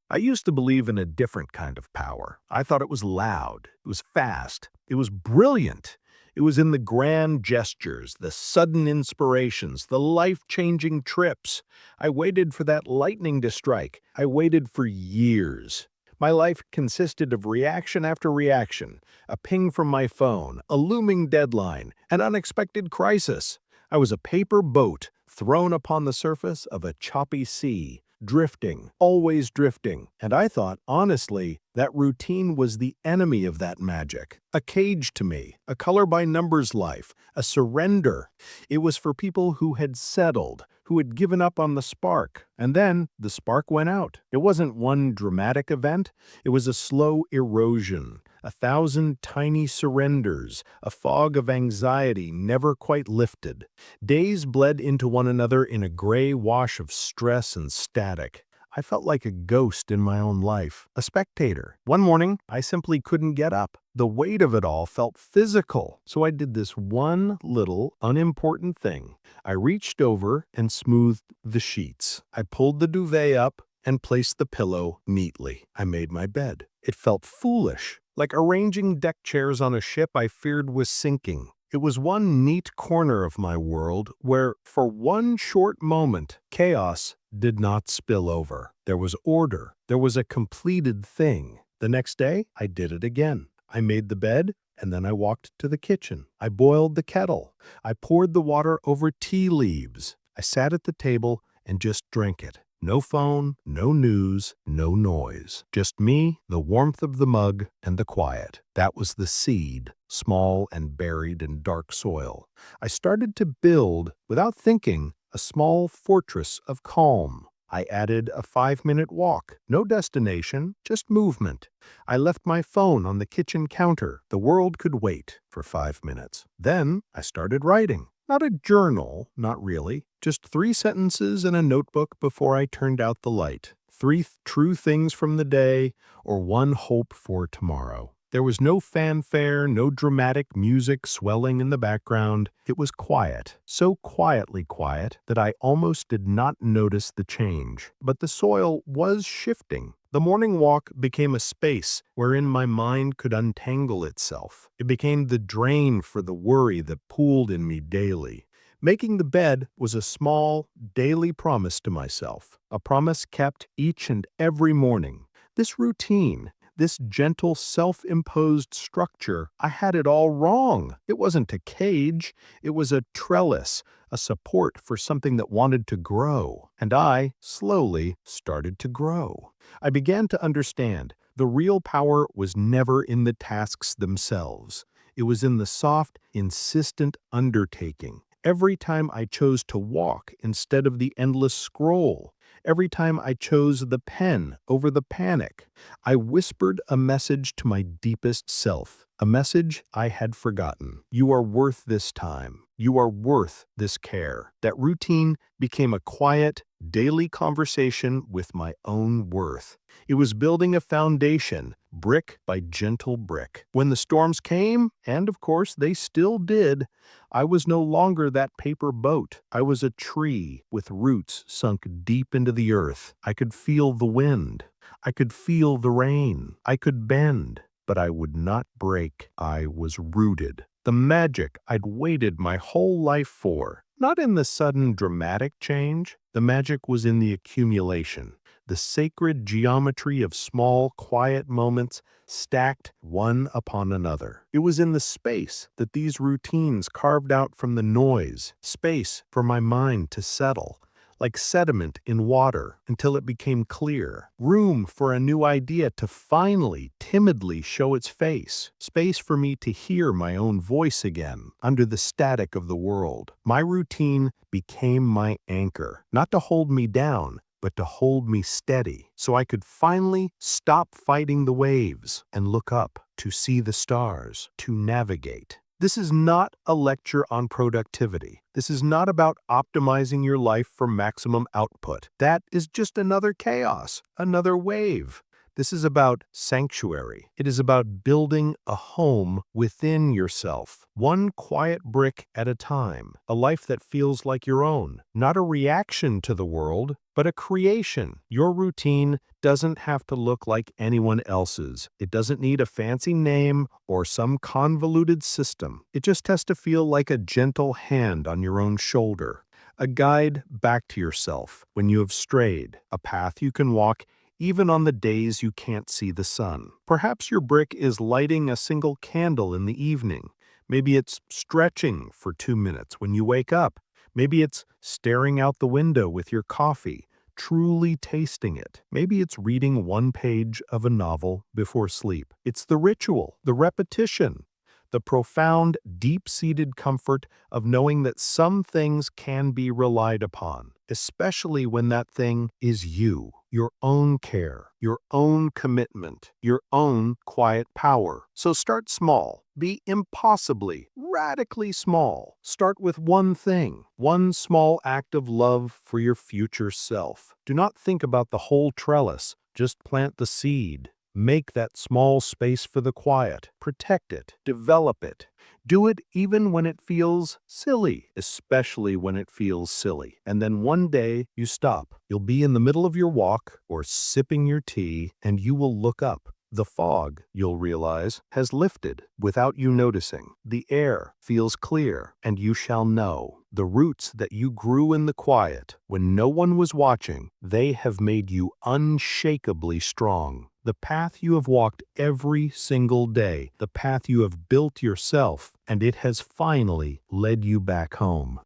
I used to believe in a different kind of power. I thought it was loud, it was fast, it was brilliant. It was in the grand gestures, the sudden inspirations, the life-changing trips. I waited for that lightning to strike. I waited for years. My life consisted of reaction after reaction, a ping from my phone, a looming deadline, an unexpected crisis. I was a paper boat thrown upon the surface of a choppy sea, drifting, always drifting. And I thought, honestly, that routine was the enemy of that magic. A cage to me, a color by numbers life, a surrender. It was for people who had settled, who had given up on the spark. And then the spark went out. It wasn't one dramatic event, it was a slow erosion. 1,000 tiny surrenders, a fog of anxiety never quite lifted. Days bled into one another in a gray wash of stress and static. I felt like a ghost in my own life, a spectator. One morning, I simply couldn't get up. The weight of it all felt physical. So I did this one little, unimportant thing. I reached over and smoothed the sheets. I pulled the duvet up and placed the pillow neatly. I made my bed. It felt foolish, like arranging deck chairs on a ship I feared was sinking. It was one neat corner of my world where, for one short moment, chaos did not spill over. There was order. There was a completed thing. The next day, I did it again. I made the bed, and then I walked to the kitchen. I boiled the kettle. I poured the water over tea leaves. I sat at the table and just drank it. No phone, no news, no noise. Just me, the warmth of the mug, and the quiet. That was the seed, small and buried in dark soil. I started to build, without thinking, a small fortress of calm. I added a 5-minute walk. No destination, just movement. I left my phone on the kitchen counter. The world could wait for 5 minutes. Then I started writing. Not a journal, not really. Just 3 sentences in a notebook before I turned out the light. 3 true things from the day, or one hope for tomorrow. There was no fanfare, no dramatic music swelling in the background. It was quiet, so quietly quiet that I almost did not notice the change. But the soil was shifting. The morning walk became a space wherein my mind could untangle itself. It became the drain for the worry that pooled in me daily. Making the bed was a small, daily promise to myself, a promise kept each and every morning. This routine, this gentle, self-imposed structure, I had it all wrong. It wasn't a cage, it was a trellis, a support for something that wanted to grow. And I, slowly, started to grow. I began to understand the real power was never in the tasks themselves. It was in the soft, insistent undertaking. Every time I chose to walk instead of the endless scroll, every time I chose the pen over the panic, I whispered a message to my deepest self, a message I had forgotten. You are worth this time. You are worth this care. That routine became a quiet, daily conversation with my own worth. It was building a foundation, brick by gentle brick. When the storms came, and of course they still did, I was no longer that paper boat. I was a tree with roots sunk deep into the earth. I could feel the wind. I could feel the rain. I could bend, but I would not break. I was rooted. The magic I'd waited my whole life for, not in the sudden dramatic change. The magic was in the accumulation, the sacred geometry of small, quiet moments stacked one upon another. It was in the space that these routines carved out from the noise, space for my mind to settle, like sediment in water, until it became clear. Room for a new idea to finally, timidly show its face. Space for me to hear my own voice again, under the static of the world. My routine became my anchor, not to hold me down, but to hold me steady, so I could finally stop fighting the waves and look up to see the stars, to navigate. This is not a lecture on productivity. This is not about optimizing your life for maximum output. That is just another chaos, another wave. This is about sanctuary. It is about building a home within yourself, one quiet brick at a time, a life that feels like your own, not a reaction to the world, but a creation. Your routine doesn't have to look like anyone else's. It doesn't need a fancy name or some convoluted system. It just has to feel like a gentle hand on your own shoulder, a guide back to yourself when you have strayed, a path you can walk even on the days you can't see the sun. Perhaps your brick is lighting a single candle in the evening. Maybe it's stretching for 2 minutes when you wake up. Maybe it's staring out the window with your coffee, truly tasting it. Maybe it's reading one page of a novel before sleep. It's the ritual, the repetition, the profound, deep-seated comfort of knowing that some things can be relied upon, especially when that thing is you, your own care, your own commitment, your own quiet power. So start small. Be impossibly, radically small. Start with one thing, one small act of love for your future self. Do not think about the whole trellis. Just plant the seed. Make that small space for the quiet. Protect it. Develop it. Do it even when it feels silly, especially when it feels silly. And then one day you stop. You'll be in the middle of your walk or sipping your tea, and you will look up. The fog, you'll realize, has lifted without you noticing. The air feels clear, and you shall know. The roots that you grew in the quiet, when no one was watching, they have made you unshakably strong. The path you have walked every single day, the path you have built yourself, and it has finally led you back home.